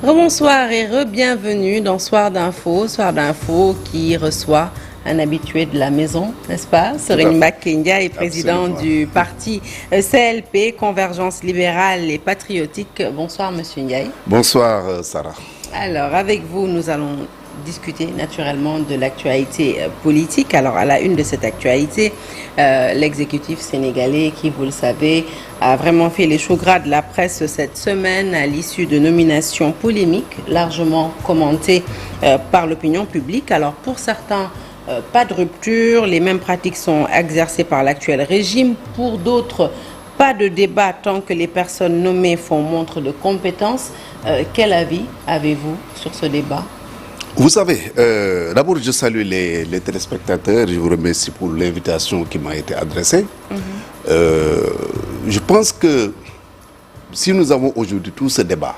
Rebonsoir et re-bienvenue dans Soir d'Info qui reçoit un habitué de la maison, n'est-ce pas? Serigne Mbacké Ndiaye, président du parti CLP, Convergence libérale et patriotique. Bonsoir Monsieur Ndiaye. Bonsoir Sarah. Alors avec vous, nous allons discuter naturellement de l'actualité politique. Alors à la une de cette actualité, l'exécutif sénégalais qui, vous le savez, a vraiment fait les chauds gras de la presse cette semaine à l'issue de nominations polémiques largement commentées par l'opinion publique. Alors pour certains, pas de rupture, les mêmes pratiques sont exercées par l'actuel régime. Pour d'autres, pas de débat tant que les personnes nommées font montre de compétence. Quel avis avez-vous sur ce débat? Vous savez, d'abord je salue les téléspectateurs, je vous remercie pour l'invitation qui m'a été adressée. Je pense que si nous avons aujourd'hui tout ce débat,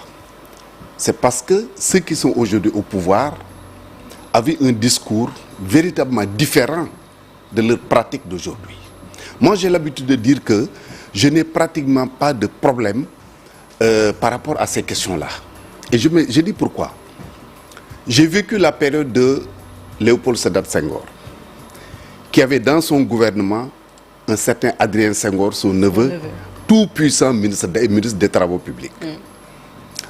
c'est parce que ceux qui sont aujourd'hui au pouvoir avaient un discours véritablement différent de leur pratique d'aujourd'hui. Moi j'ai l'habitude de dire que je n'ai pratiquement pas de problème par rapport à ces questions-là. Et je dis pourquoi. J'ai vécu la période de Léopold Sédar Senghor, qui avait dans son gouvernement un certain Adrien Senghor, son neveu, tout puissant ministre des Travaux publics.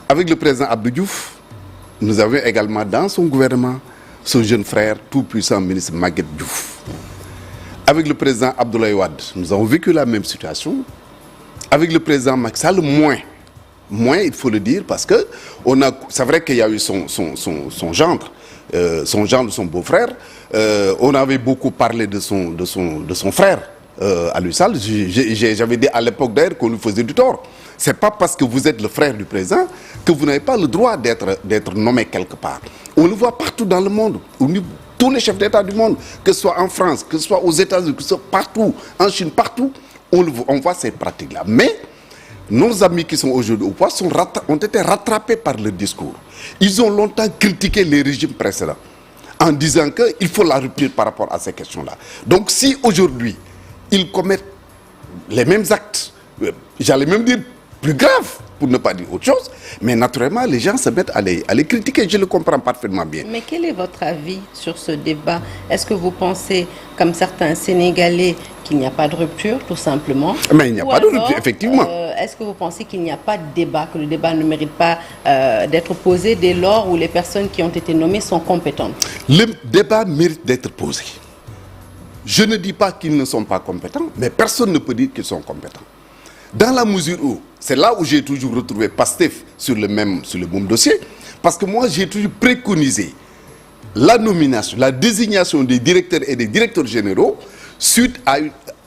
Avec le président Abdou Diouf, nous avions également dans son gouvernement son jeune frère, tout puissant ministre Maguette Diouf. Avec le président Abdoulaye Wade, nous avons vécu la même situation. Avec le président Macky Sall, moins, il faut le dire, parce que c'est vrai qu'il y a eu son gendre, son beau-frère. On avait beaucoup parlé de son frère, Aliou Sall. J'avais dit à l'époque d'ailleurs qu'on lui faisait du tort. C'est pas parce que vous êtes le frère du président que vous n'avez pas le droit d'être nommé quelque part. On le voit partout dans le monde, tous les chefs d'État du monde, que ce soit en France, que ce soit aux États-Unis, que ce soit partout, en Chine, partout, on voit ces pratiques-là. Mais nos amis qui sont aujourd'hui au pouvoir ont été rattrapés par le discours. Ils ont longtemps critiqué les régimes précédents en disant qu'il faut la rupture par rapport à ces questions-là. Donc si aujourd'hui, ils commettent les mêmes actes, j'allais même dire plus graves, pour ne pas dire autre chose, mais naturellement, les gens se mettent à les critiquer. Je le comprends parfaitement bien. Mais quel est votre avis sur ce débat? Est-ce que vous pensez, comme certains Sénégalais, qu'il n'y a pas de rupture, tout simplement? Mais il n'y a pas de rupture, effectivement. Est-ce que vous pensez qu'il n'y a pas de débat, que le débat ne mérite pas d'être posé dès lors où les personnes qui ont été nommées sont compétentes? Le débat mérite d'être posé. Je ne dis pas qu'ils ne sont pas compétents, mais personne ne peut dire qu'ils sont compétents. Dans la mesure où, c'est là où j'ai toujours retrouvé Pastef sur le même dossier, parce que moi j'ai toujours préconisé la nomination, la désignation des directeurs et des directeurs généraux suite à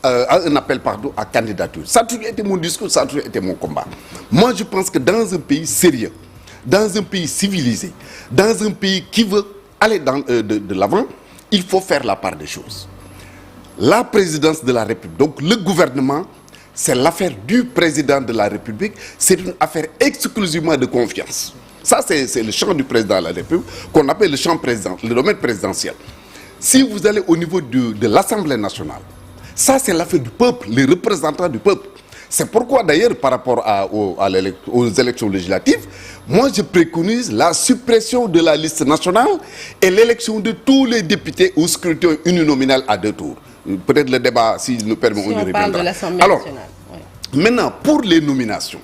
un appel à candidature. Ça a toujours été mon discours, ça a toujours été mon combat. Moi je pense que dans un pays sérieux, dans un pays civilisé, dans un pays qui veut aller de l'avant, il faut faire la part des choses. La présidence de la République, donc le gouvernement, c'est l'affaire du président de la République, c'est une affaire exclusivement de confiance. Ça, c'est le champ du président de la République, qu'on appelle le domaine présidentiel. Si vous allez au niveau de l'Assemblée nationale, ça c'est l'affaire du peuple, les représentants du peuple. C'est pourquoi d'ailleurs, par rapport aux élections législatives, moi je préconise la suppression de la liste nationale et l'élection de tous les députés au scrutin uninominal à 2 tours. Peut-être le débat, s'il nous permet, on y reviendra. Parle de l'Assemblée nationale. Maintenant, pour les nominations,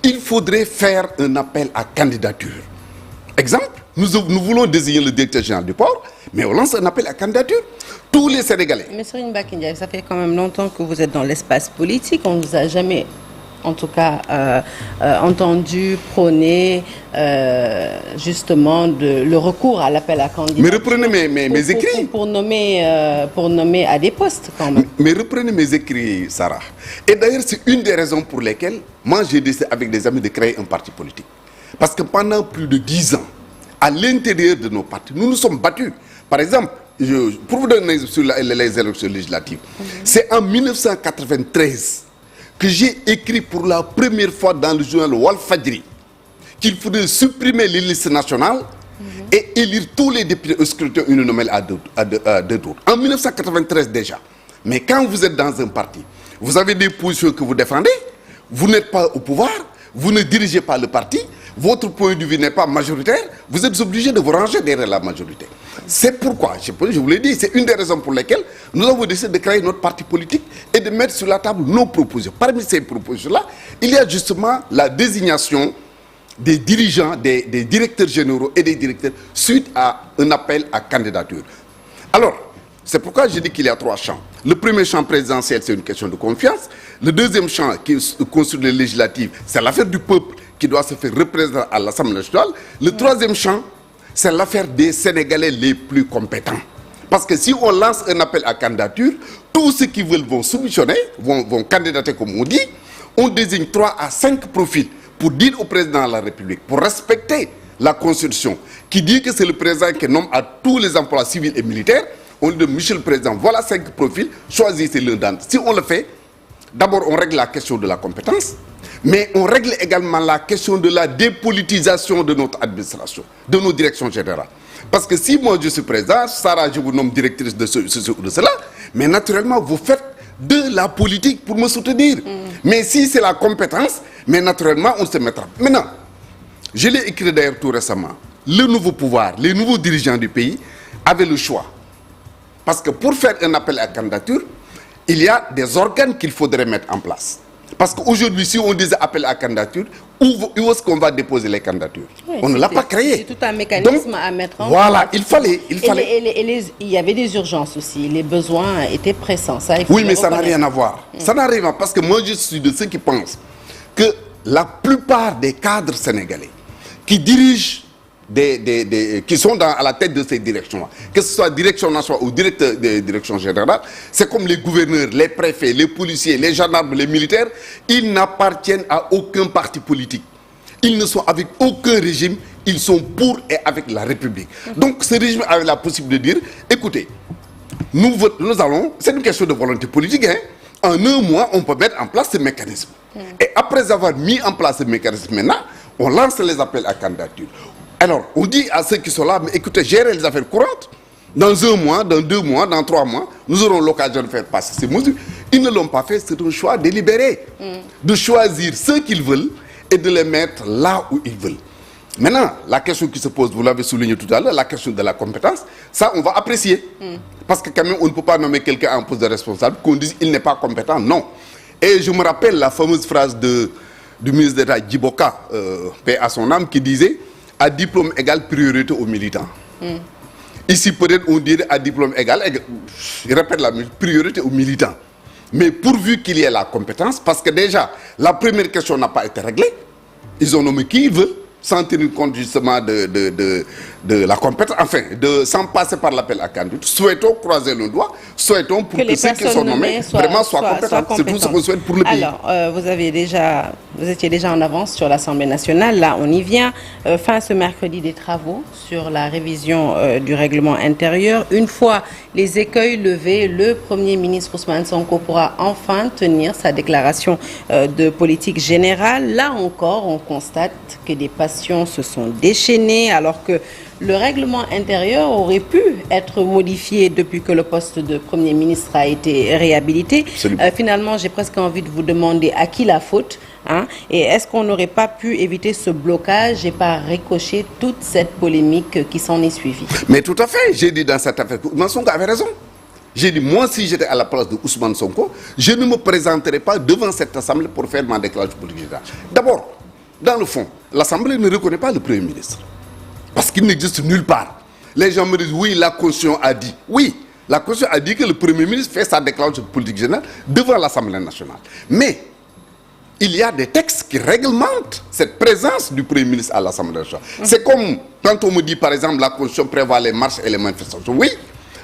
il faudrait faire un appel à candidature. Exemple, nous voulons désigner le directeur général du port, mais on lance un appel à candidature. Tous les Sénégalais. Mais Serigne Mbacké Ndiaye, ça fait quand même longtemps que vous êtes dans l'espace politique. On ne vous a jamais, en tout cas, entendu prôner justement le recours à l'appel à candidature. Mais reprenez mes écrits. Pour nommer à des postes quand même. Mais reprenez mes écrits, Sarah. Et d'ailleurs, c'est une des raisons pour lesquelles moi j'ai décidé avec des amis de créer un parti politique. Parce que pendant plus de 10 ans, à l'intérieur de nos partis, nous nous sommes battus. Par exemple, pour vous donner sur les élections législatives, c'est en 1993 que j'ai écrit pour la première fois dans le journal Walfadjri qu'il faudrait supprimer les listes nationales et élire tous les députés au scrutin uninominal à deux tours. En 1993 déjà. Mais quand vous êtes dans un parti, vous avez des positions que vous défendez, vous n'êtes pas au pouvoir, vous ne dirigez pas le parti, votre point de vue n'est pas majoritaire, vous êtes obligé de vous ranger derrière la majorité. C'est pourquoi, je vous l'ai dit, c'est une des raisons pour lesquelles nous avons décidé de créer notre parti politique et de mettre sur la table nos propositions. Parmi ces propositions-là, il y a justement la désignation des dirigeants, des directeurs généraux et des directeurs suite à un appel à candidature. Alors, c'est pourquoi je dis qu'il y a 3 champs. Le premier champ présidentiel, c'est une question de confiance. Le deuxième champ, qui concerne les législatives, c'est l'affaire du peuple qui doit se faire représenter à l'Assemblée nationale. Le troisième champ, c'est l'affaire des Sénégalais les plus compétents. Parce que si on lance un appel à candidature, tous ceux qui veulent vont soumissionner, vont candidater comme on dit. On désigne 3 à 5 profils pour dire au président de la République, pour respecter la Constitution, qui dit que c'est le président qui nomme à tous les emplois civils et militaires. On dit, monsieur le président, voilà 5 profils, choisissez l'un d'entre eux. Si on le fait, d'abord on règle la question de la compétence, mais on règle également la question de la dépolitisation de notre administration, de nos directions générales. Parce que si moi je suis président, Sarah, je vous nomme directrice de ceci ou de cela, mais naturellement vous faites de la politique pour me soutenir. Mais si c'est la compétence, mais naturellement on se mettra. Maintenant, je l'ai écrit d'ailleurs tout récemment, le nouveau pouvoir, les nouveaux dirigeants du pays avaient le choix. Parce que pour faire un appel à candidature, il y a des organes qu'il faudrait mettre en place. Parce qu'aujourd'hui, si on disait appel à candidature, où est-ce qu'on va déposer les candidatures? Oui, on ne l'a pas créé. C'est tout un mécanisme à mettre en place. Voilà, il fallait. Il y avait des urgences aussi. Les besoins étaient pressants. Ça, il faut oui, mais ça n'a reconnaître. rien à voir. Ça n'a rien à voir. Parce que moi, je suis de ceux qui pensent que la plupart des cadres sénégalais qui dirigent qui sont à la tête de ces directions-là, que ce soit direction nationale ou direction générale, c'est comme les gouverneurs, les préfets, les policiers, les gendarmes, les militaires, ils n'appartiennent à aucun parti politique. Ils ne sont avec aucun régime, ils sont pour et avec la République. Donc ce régime avait la possibilité de dire, écoutez, nous allons, c'est une question de volonté politique, hein, en un mois, on peut mettre en place ce mécanisme. Et après avoir mis en place ce mécanisme, maintenant, on lance les appels à candidature. Alors, on dit à ceux qui sont là, mais écoutez, gérez les affaires courantes. Dans 1 mois, dans 2 mois, dans 3 mois, nous aurons l'occasion de faire passer ces mesures. Ils ne l'ont pas fait, c'est un choix délibéré. De choisir ceux qu'ils veulent et de les mettre là où ils veulent. Maintenant, la question qui se pose, vous l'avez souligné tout à l'heure, la question de la compétence, ça, on va apprécier. Parce que quand même, on ne peut pas nommer quelqu'un en poste de responsable, qu'on dise qu'il n'est pas compétent, non. Et je me rappelle la fameuse phrase du ministre d'État Djiboka, paix à son âme, qui disait à diplôme égal, priorité aux militants. Ici, peut-être, on dirait à diplôme égal, je répète la priorité aux militants. Mais pourvu qu'il y ait la compétence, parce que déjà, la première question n'a pas été réglée, ils ont nommé qui ils veulent, sans tenir compte justement de la compétence, enfin, sans passer par l'appel à candidature. Souhaitons croiser le doigt, souhaitons pour que ceux qui sont nommés vraiment soient compétents. C'est tout ce qu'on souhaite pour le pays. Alors, vous étiez déjà en avance sur l'Assemblée nationale. Là, on y vient. Fin ce mercredi des travaux sur la révision du règlement intérieur. Une fois les écueils levés, le Premier ministre Ousmane Sonko pourra enfin tenir sa déclaration de politique générale. Là encore, on constate que des passions se sont déchaînées alors que le règlement intérieur aurait pu être modifié depuis que le poste de Premier ministre a été réhabilité. Finalement, j'ai presque envie de vous demander à qui la faute, hein, et est-ce qu'on n'aurait pas pu éviter ce blocage et pas ricocher toute cette polémique qui s'en est suivie? Mais tout à fait, j'ai dit dans cette affaire que Ousmane Sonko avait raison. J'ai dit, moi, si j'étais à la place de Ousmane Sonko, je ne me présenterais pas devant cette assemblée pour faire ma déclaration politique. D'abord, dans le fond, l'Assemblée ne reconnaît pas le Premier ministre. Parce qu'il n'existe nulle part. Les gens me disent, oui, la Constitution a dit. Oui, la Constitution a dit que le Premier ministre fait sa déclaration de politique générale devant l'Assemblée nationale. Mais il y a des textes qui réglementent cette présence du Premier ministre à l'Assemblée nationale. C'est comme quand on me dit, par exemple, la Constitution prévoit les marches et les manifestations. Oui,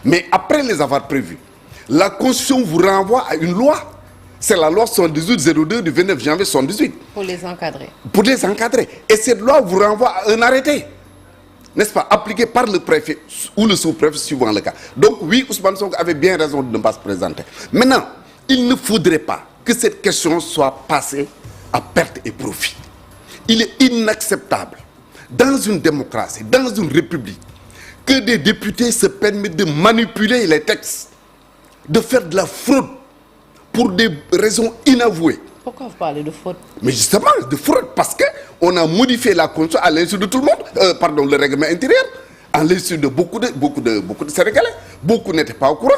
mais après les avoir prévues, la Constitution vous renvoie à une loi. C'est la loi 78-02 du 29 janvier 78. Pour les encadrer. Pour les encadrer. Et cette loi vous renvoie à un arrêté, n'est-ce pas, appliqué par le préfet ou le sous-préfet suivant le cas. Donc oui, Ousmane Sonko avait bien raison de ne pas se présenter. Maintenant, il ne faudrait pas que cette question soit passée à perte et profit. Il est inacceptable, dans une démocratie, dans une république, que des députés se permettent de manipuler les textes, de faire de la fraude pour des raisons inavouées. Pourquoi vous parlez de fraude? Mais justement, de fraude, parce qu'on a modifié la Constitution à l'insu de tout le monde. Pardon, le règlement intérieur, à l'insu de beaucoup de Sénégalais. Beaucoup n'étaient pas au courant.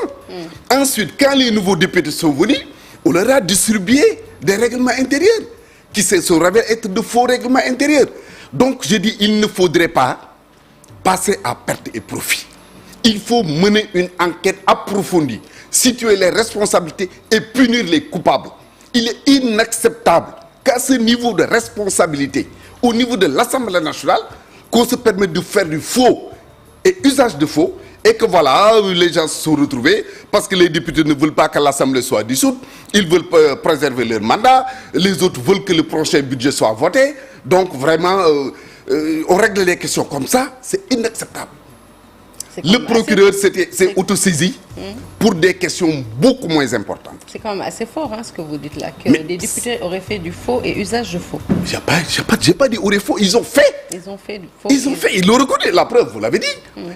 Ensuite, quand les nouveaux députés sont venus, on leur a distribué des règlements intérieurs qui se sont révélés être de faux règlements intérieurs. Donc, je dis, il ne faudrait pas passer à perte et profit. Il faut mener une enquête approfondie, situer les responsabilités et punir les coupables. Il est inacceptable qu'à ce niveau de responsabilité, au niveau de l'Assemblée nationale, qu'on se permette de faire du faux et usage de faux, et que voilà, les gens se sont retrouvés parce que les députés ne veulent pas que l'Assemblée soit dissoute, ils veulent préserver leur mandat, les autres veulent que le prochain budget soit voté. Donc vraiment, on règle les questions comme ça, c'est inacceptable. Le procureur s'est autosaisi pour des questions beaucoup moins importantes. C'est quand même assez fort ce que vous dites là, que des députés auraient fait du faux et usage de faux. J'ai pas dit auraient faux, ils ont fait. Ils ont fait du faux. Ils l'ont reconnu, la preuve, vous l'avez dit.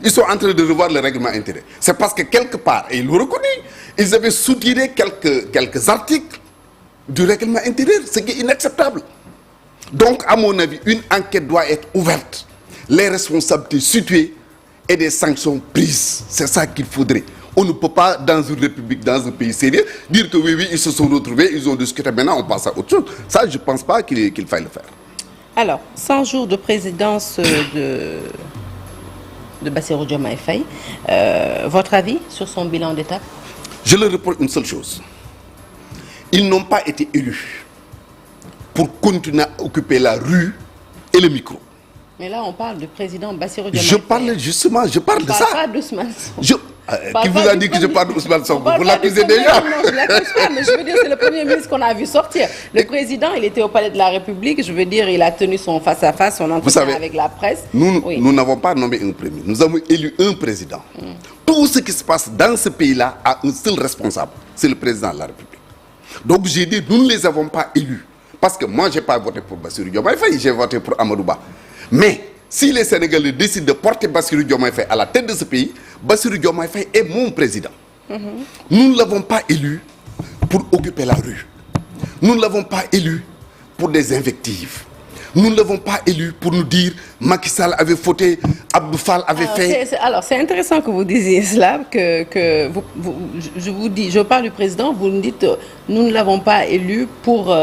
Ils sont en train de revoir le règlement intérieur. C'est parce que quelque part, et ils l'ont reconnu, ils avaient soutiré quelques articles du règlement intérieur, ce qui est inacceptable. Donc, à mon avis, une enquête doit être ouverte, les responsabilités situées et des sanctions prises. C'est ça qu'il faudrait. On ne peut pas, dans une république, dans un pays sérieux, dire que oui, ils se sont retrouvés, ils ont discuté, maintenant on passe à autre chose. Ça, je ne pense pas qu'il faille le faire. Alors, 100 jours de présidence de Bassirou Diomaye Faye, votre avis sur son bilan d'étape? Je leur reproche une seule chose. Ils n'ont pas été élus pour continuer à occuper la rue et le micro. Mais là, on parle du président Bassirou Diomaye Je Faye. parle justement, je parle de ça. Pas d'Ousmane Sonko. Qui vous a dit que je parle d'Ousmane Sonko? Vous l'accusez déjà? Non, je ne l'accuse pas, mais je veux dire, c'est le premier ministre qu'on a vu sortir. Le président, il était au Palais de la République, je veux dire, il a tenu son face-à-face, son entretien avec la presse. Nous n'avons pas nommé un premier, nous avons élu un président. Tout ce qui se passe dans ce pays-là a un seul responsable, c'est le président de la République. Donc j'ai dit, nous ne les avons pas élus. Parce que moi, je n'ai pas voté pour Bassirou Diomaye Faye, j'ai voté pour Amadou Ba. Mais si les Sénégalais décident de porter Bassirou Diomaye Faye à la tête de ce pays, Bassirou Diomaye Faye est mon président. Nous ne l'avons pas élu pour occuper la rue. Nous ne l'avons pas élu pour des invectives. Nous ne l'avons pas élu pour nous dire Macky Sall avait fauté, Abdou Fall avait fait... Alors, c'est intéressant que vous disiez cela, je parle du président, vous me dites nous ne l'avons pas élu pour...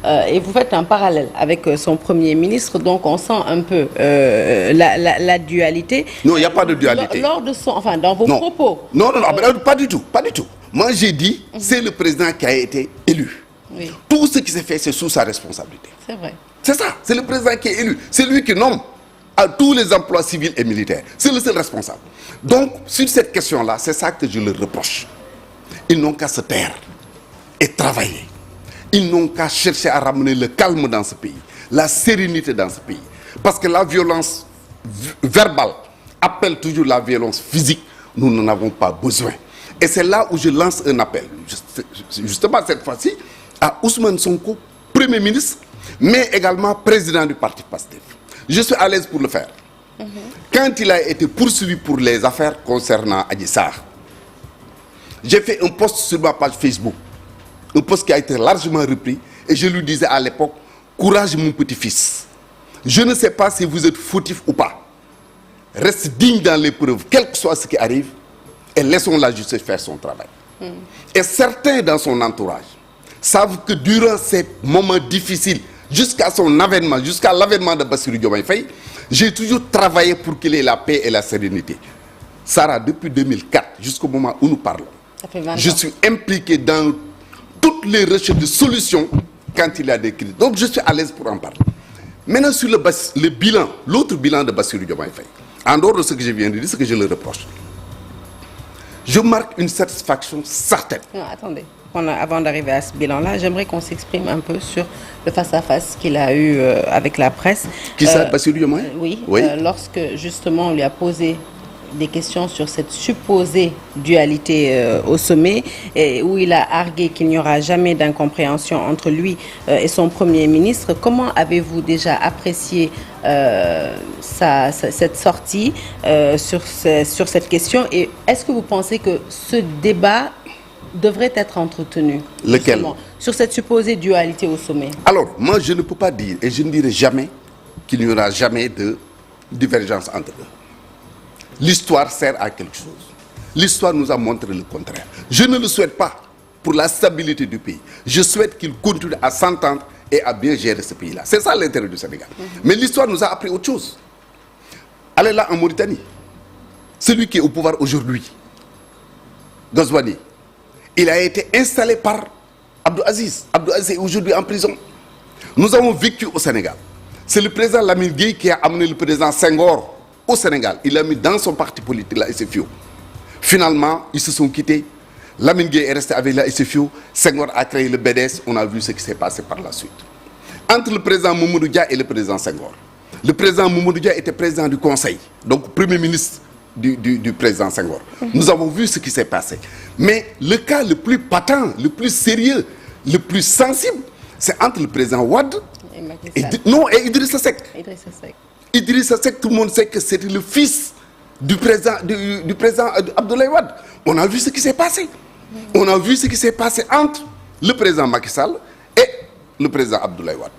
et vous faites un parallèle avec son premier ministre, donc on sent un peu la dualité. Non, il n'y a pas de dualité. Dans vos propos. Non, pas du tout, pas du tout. Moi, j'ai dit, c'est le président qui a été élu. Oui. Tout ce qui s'est fait, c'est sous sa responsabilité. C'est vrai. C'est ça, c'est le président qui est élu. C'est lui qui nomme à tous les emplois civils et militaires. C'est le seul responsable. Donc, sur cette question-là, c'est ça que je leur reproche. Ils n'ont qu'à se taire et travailler. Ils n'ont qu'à chercher à ramener le calme dans ce pays, la sérénité dans ce pays. Parce que la violence verbale appelle toujours la violence physique. Nous n'en avons pas besoin. Et c'est là où je lance un appel, justement cette fois-ci, à Ousmane Sonko, Premier ministre, mais également président du parti PASTEF. Je suis à l'aise pour le faire. Quand il a été poursuivi pour les affaires concernant Adji Sarr, j'ai fait un post sur ma page Facebook. Un poste qui a été largement repris, et je lui disais à l'époque, courage mon petit-fils. Je ne sais pas si vous êtes fautif ou pas. Reste digne dans l'épreuve, quel que soit ce qui arrive, et laissons la justice faire son travail. Et certains dans son entourage savent que durant ces moments difficiles, jusqu'à son avènement, jusqu'à l'avènement de Bassirou Diomaye Faye, j'ai toujours travaillé pour qu'il ait la paix et la sérénité. Sarah, depuis 2004, jusqu'au moment où nous parlons, je suis impliqué dans toutes les recherches de solutions quand il y a des crises. Donc je suis à l'aise pour en parler. Maintenant sur le bilan, l'autre bilan de Bassirou Diomaye Faye, en dehors de ce que je viens de dire, ce que je le reproche, je marque une satisfaction certaine. Non, attendez. Avant d'arriver à ce bilan-là, j'aimerais qu'on s'exprime un peu sur le face-à-face qu'il a eu avec la presse. Qui ça, Bassirou Diomaye? Oui. Lorsque justement on lui a posé des questions sur cette supposée dualité au sommet, et où il a argué qu'il n'y aura jamais d'incompréhension entre lui et son Premier ministre. Comment avez-vous déjà apprécié cette sortie sur cette question, et est-ce que vous pensez que ce débat devrait être entretenu? Lequel? sur cette supposée dualité au sommet? Alors, moi, je ne peux pas dire, et je ne dirai jamais, qu'il n'y aura jamais de divergence entre eux. L'histoire sert à quelque chose. L'histoire nous a montré le contraire. Je ne le souhaite pas pour la stabilité du pays. Je souhaite qu'ils continuent à s'entendre et à bien gérer ce pays-là. C'est ça l'intérêt du Sénégal. Mais l'histoire nous a appris autre chose. Allez là en Mauritanie. Celui qui est au pouvoir aujourd'hui, Ghazouani, il a été installé par Abdou Aziz. Abdou Aziz est aujourd'hui en prison. Nous avons vécu au Sénégal. C'est le président Lamine Gueye qui a amené le président Senghor au Sénégal. Il l'a mis dans son parti politique, la SFIO. Finalement, ils se sont quittés. Lamine Gueye est resté avec la SFIO. Senghor a créé le BDS. On a vu ce qui s'est passé par la suite. Entre le président Mamadou Dia et le président Senghor. Le président Mamadou Dia était président du Conseil, donc premier ministre du président Senghor. Nous avons vu ce qui s'est passé. Mais le cas le plus patent, le plus sérieux, le plus sensible, c'est entre le président Wade et Idrissa Seck. Idrissa Seck, tout le monde sait que c'était le fils du président Abdoulaye Wade. On a vu ce qui s'est passé. On a vu ce qui s'est passé entre le président Macky Sall et le président Abdoulaye Wade.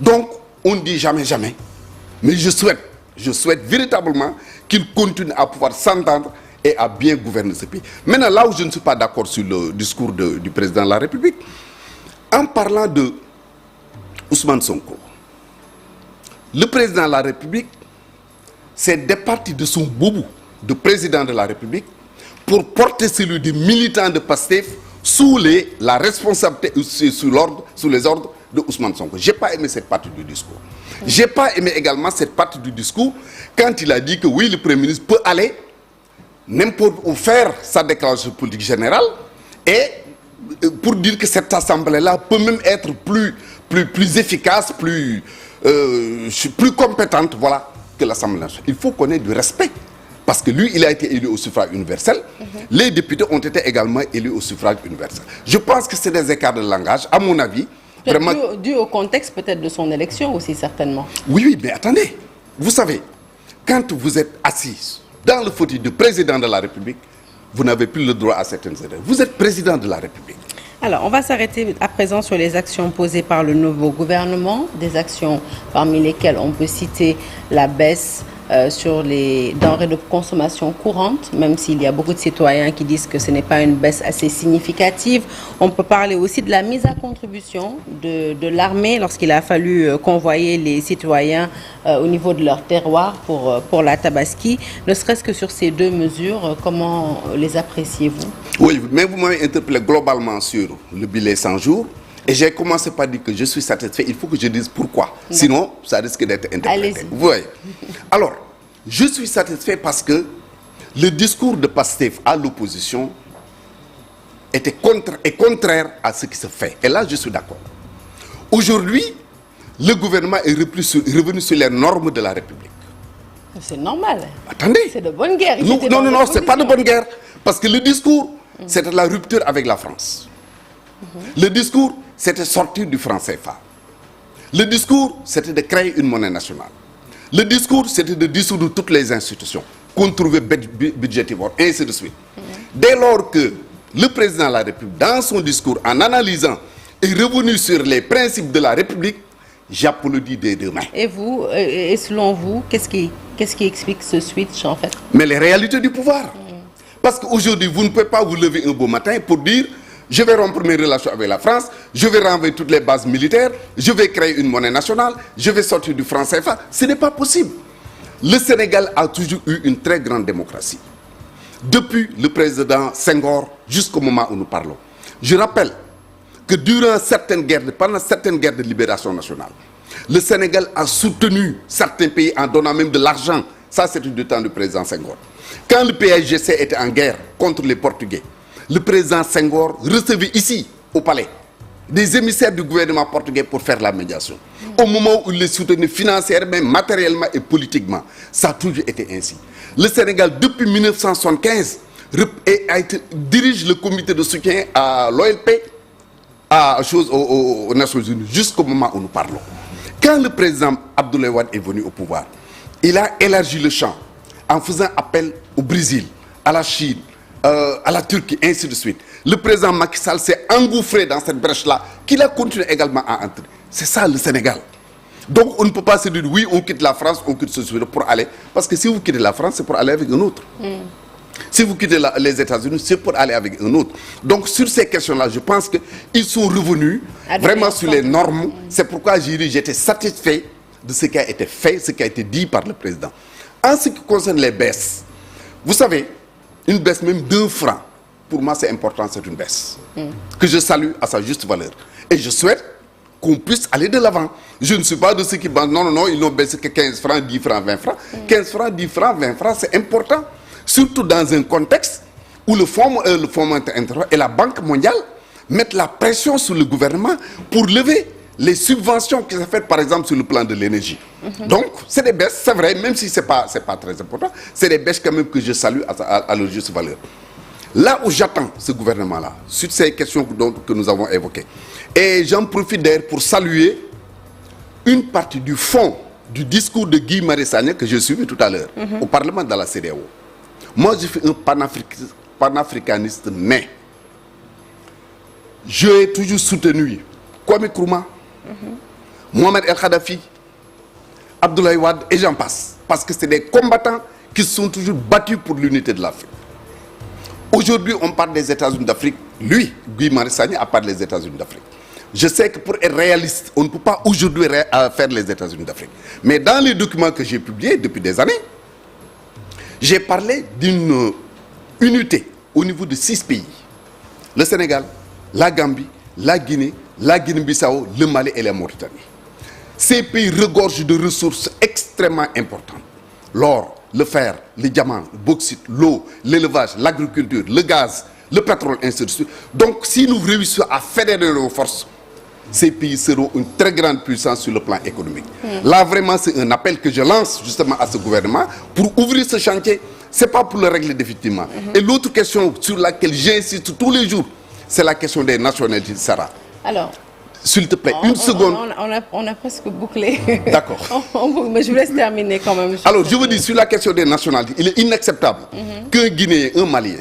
Donc, on ne dit jamais, jamais. Mais je souhaite véritablement qu'ils continuent à pouvoir s'entendre et à bien gouverner ce pays. Maintenant, là où je ne suis pas d'accord sur le discours du président de la République, en parlant de Ousmane Sonko, le président de la République s'est départi de son boubou de président de la République pour porter celui des militants de PASTEF sous la responsabilité, sous les ordres de Ousmane Sonko. Je n'ai pas aimé cette partie du discours. Je n'ai pas aimé également cette partie du discours quand il a dit que oui, le Premier ministre peut aller n'importe où faire sa déclaration politique générale et pour dire que cette assemblée-là peut même être plus efficace, plus compétente, voilà, que l'Assemblée nationale. Il faut qu'on ait du respect. Parce que lui, il a été élu au suffrage universel. Les députés ont été également élus au suffrage universel. Je pense que c'est des écarts de langage, à mon avis. Vraiment... Dû au contexte peut-être de son élection aussi, certainement. Oui, mais attendez. Vous savez, quand vous êtes assis dans le fauteuil de président de la République, vous n'avez plus le droit à certaines erreurs. Vous êtes président de la République. Alors, on va s'arrêter à présent sur les actions posées par le nouveau gouvernement, des actions parmi lesquelles on peut citer la baisse sur les denrées de consommation courante, même s'il y a beaucoup de citoyens qui disent que ce n'est pas une baisse assez significative. On peut parler aussi de la mise à contribution de l'armée lorsqu'il a fallu convoyer les citoyens au niveau de leur terroir pour la Tabaski. Ne serait-ce que sur ces deux mesures, comment les appréciez-vous? Oui, mais vous m'avez interpellé globalement sur le bilan 100 jours. Et j'ai commencé par dire que je suis satisfait. Il faut que je dise pourquoi. Sinon, ça risque d'être interprété. Vous voyez. Alors, je suis satisfait parce que le discours de PASTEF à l'opposition est contraire à ce qui se fait. Et là, je suis d'accord. Aujourd'hui, le gouvernement est revenu sur les normes de la République. C'est normal. Attendez. C'est de bonne guerre. Non, c'est pas de bonne guerre. Parce que le discours, c'était la rupture avec la France. Le discours, c'était sortir du franc CFA. Le discours, c'était de créer une monnaie nationale. Le discours, c'était de dissoudre toutes les institutions qu'on trouvait budgétivores, et ainsi de suite. Dès lors que le président de la République, dans son discours, en analysant, est revenu sur les principes de la République, j'applaudis des deux mains. Et vous, et selon vous, qu'est-ce qui explique ce switch en fait? Mais les réalités du pouvoir. Parce qu'aujourd'hui, vous ne pouvez pas vous lever un beau matin pour dire je vais rompre mes relations avec la France, je vais renvoyer toutes les bases militaires, je vais créer une monnaie nationale, je vais sortir du franc CFA. Ce n'est pas possible. Le Sénégal a toujours eu une très grande démocratie. Depuis le président Senghor jusqu'au moment où nous parlons. Je rappelle que pendant certaines guerres de libération nationale, le Sénégal a soutenu certains pays en donnant même de l'argent. Ça, c'était du temps du président Senghor. Quand le PAIGC était en guerre contre les Portugais, le président Senghor recevait ici, au palais, des émissaires du gouvernement portugais pour faire la médiation. Au moment où il les soutenait financièrement, matériellement et politiquement. Ça a toujours été ainsi. Le Sénégal, depuis 1975, dirige le comité de soutien à l'OLP, aux Nations Unies, jusqu'au moment où nous parlons. Quand le président Abdoulaye Wade est venu au pouvoir, il a élargi le champ en faisant appel au Brésil, à la Chine, à la Turquie, ainsi de suite. Le président Macky Sall s'est engouffré dans cette brèche-là, qu'il a continué également à entrer. C'est ça le Sénégal. Donc on ne peut pas se dire oui, on quitte la France, on quitte ce pour aller. Parce que si vous quittez la France, c'est pour aller avec un autre. Si vous quittez les États-Unis, c'est pour aller avec un autre. Donc sur ces questions-là, je pense qu'ils sont revenus vraiment sur les normes. C'est pourquoi j'étais satisfait de ce qui a été fait, ce qui a été dit par le président. En ce qui concerne les baisses, vous savez, une baisse même d'1 franc, pour moi c'est important, c'est une baisse. Que je salue à sa juste valeur. Et je souhaite qu'on puisse aller de l'avant. Je ne suis pas de ceux qui pensent non, ils n'ont baissé que 15 francs, 10 francs, 20 francs. 15 francs, 10 francs, 20 francs, c'est important. Surtout dans un contexte où le Fonds monétaire international et la Banque mondiale mettent la pression sur le gouvernement pour lever les subventions qui sont faites, par exemple, sur le plan de l'énergie. Donc, c'est des baisses, c'est vrai, même si ce n'est pas très important, c'est des baisses quand même que je salue à leur juste valeur. Là où j'attends ce gouvernement-là, sur ces questions que nous avons évoquées, et j'en profite d'ailleurs pour saluer une partie du fond du discours de Guy Marius Sagna que j'ai suivi tout à l'heure au Parlement de la CEDEAO. Moi, je suis un panafricaniste né. J'ai toujours soutenu Kwame Nkrumah, Mohamed El Khadafi, Abdoulaye Wade et j'en passe. Parce que c'est des combattants qui se sont toujours battus pour l'unité de l'Afrique. Aujourd'hui, on parle des États-Unis d'Afrique. Lui, Guy Marius Sagna, a parlé des États-Unis d'Afrique. Je sais que pour être réaliste, on ne peut pas aujourd'hui faire les États-Unis d'Afrique. Mais dans les documents que j'ai publiés depuis des années, j'ai parlé d'une unité au niveau de 6 pays. Le Sénégal, la Gambie, la Guinée, la Guinée-Bissau, le Mali et la Mauritanie. Ces pays regorgent de ressources extrêmement importantes. L'or, le fer, le diamant, le bauxite, l'eau, l'élevage, l'agriculture, le gaz, le pétrole, ainsi de suite. Donc si nous réussissons à fédérer nos forces, ces pays seront une très grande puissance sur le plan économique. Là, vraiment, c'est un appel que je lance justement à ce gouvernement pour ouvrir ce chantier. Ce n'est pas pour le régler définitivement. Et l'autre question sur laquelle j'insiste tous les jours, c'est la question des nationalités, Sarah. Alors, s'il te plaît, une seconde. On a presque bouclé. D'accord. Mais je vous laisse terminer quand même. Alors, je veux dire, sur la question des nationalités, il est inacceptable qu'un Guinéen, un Malien,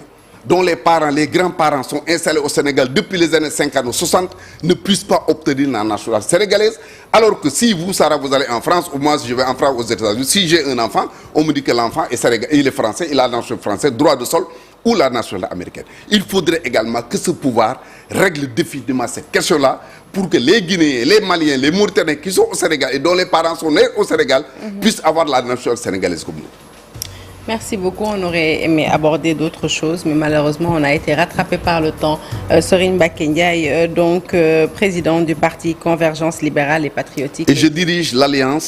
dont les parents, les grands-parents sont installés au Sénégal depuis les années 50 ou 60, ne puissent pas obtenir la nationalité sénégalaise. Alors que si vous, Sarah, vous allez en France, ou moi, je vais en France, aux États-Unis, si j'ai un enfant, on me dit que l'enfant est sénégalais, il est français, il a la nationalité française, droit de sol, ou la nationalité américaine. Il faudrait également que ce pouvoir règle définitivement cette question-là pour que les Guinéens, les Maliens, les Mauritaniens qui sont au Sénégal et dont les parents sont nés au Sénégal puissent avoir la nationalité sénégalaise comme nous. Merci beaucoup. On aurait aimé aborder d'autres choses, mais malheureusement, on a été rattrapé par le temps. Serine Mbacké Ndiaye, président du parti Convergence libérale et patriotique. Et je dirige l'Alliance